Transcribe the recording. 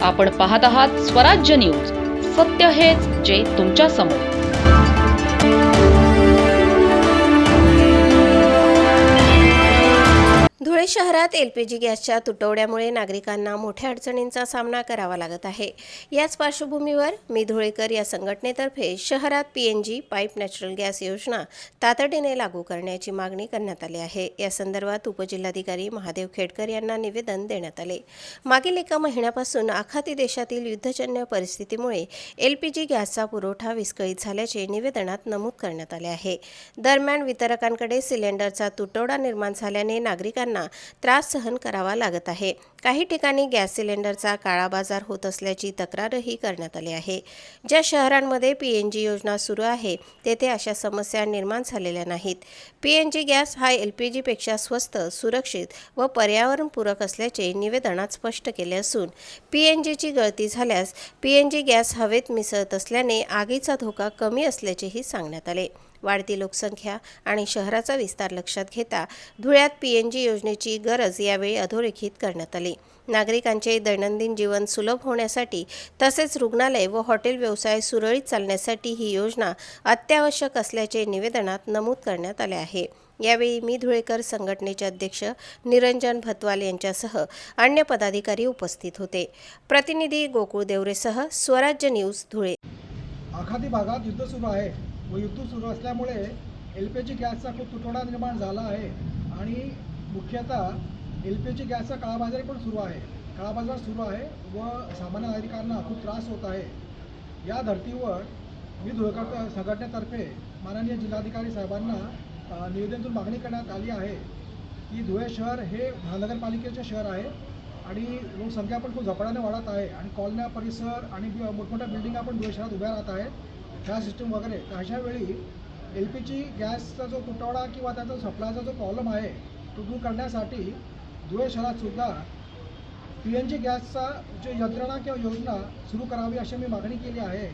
आपण पाहत आहात स्वराज्य न्यूज. सत्य हेच जे तुमच्या समोर. धुळे शहरात एलपीजी गॅसच्या तुटवड्यामुळे नागरिकांना मोठ्या अडचणींचा सामना करावा लागत आहे. याच पार्श्वभूमीवर मी धुळेकर या संघटनेतर्फे शहरात पीएनजी पाईप नॅचरल गॅस योजना तातडीने लागू करण्याची मागणी करण्यात आली आहे. या संदर्भात उपजिल्हाधिकारी महादेव खेडकर यांना निवेदन देण्यात आले. मागील एका महिन्यापासून आखाती देशातील युद्धजन्य परिस्थितीमुळे एलपीजी गॅसचा पुरवठा विस्कळीत झाल्याचे निवेदनात नमूद करण्यात आले आहे. दरम्यान वितरकांकडे सिलेंडरचा तुटवडा निर्माण झाल्याने नागरिकांना त्रास सहन करावा लागत आहे. काही ठिकाणी गॅस सिलेंडरचा काळा बाजार होत असल्याची तक्रारही करण्यात आली आहे. ज्या शहरांमध्ये पीएनजी योजना सुरू आहे तेथे अशा समस्या निर्माण झालेल्या नाहीत. पीएनजी गॅस हा एलपीजीपेक्षा स्वस्त, सुरक्षित व पर्यावरणपूरक असल्याचे निवेदनात स्पष्ट केले असून पीएनजीची गळती झाल्यास पीएनजी गॅस हवेत मिसळत असल्याने आगीचा धोका कमी असल्याचेही सांगण्यात आले. वाढती लोकसंख्या आणि शहराचा विस्तार लक्षात घेता धुळ्यात पीएनजी योजनेची गरज यावेळी अधोरेखित करण्यात आली. नागरिकांचे दैनंदिन जीवन सुलभ होण्यासाठी तसेच रुग्णालय व हॉटेल व्यवसाय सुरळीत चालण्यासाठी ही योजना अत्यावश्यक असल्याचे निवेदनात नमूद करण्यात आले आहे. यावेळी मी धुळेकर संघटनेचे अध्यक्ष निरंजन भतवाल यांच्यासह अन्य पदाधिकारी उपस्थित होते. प्रतिनिधी गोकुळ देवरेसह स्वराज्य न्यूज धुळे. आखाती भागात युद्ध सुरू आहे व युद्ध सुरू असल्यामुळे एलपीजी गॅसचा खूप तुटवडा निर्माण झाला आहे आणि मुख्यतः एलपीजी गॅसचा काळाबाजारी पण सुरू आहे. काळाबाजार सुरू आहे व सामान्य नागरिकांना खूप त्रास होत आहे. या धर्तीवर मी धुळेकर संघटनेतर्फे माननीय जिल्हाधिकारी साहेबांना निवेदनातून मागणी करण्यात आली आहे की धुळे शहर हे महानगरपालिकेचे शहर आहे आणि लोकसंख्या पण खूप झपाट्याने वाढत आहे आणि कॉलन्या परिसर आणि मोठमोठ्या बिल्डिंगा पण धुळे शहरात उभ्या राहत आहेत, ह्या सिस्टीम वगैरे. तर अशावेळी एलपीजी गॅसचा जो तुटवडा किंवा त्याचा सप्लायचा जो प्रॉब्लेम आहे तो दूर करण्यासाठी धुळे शहरातसुद्धा पीएनजी गॅसचा जो यंत्रणा किंवा योजना सुरू करावी अशी मी मागणी केली आहे.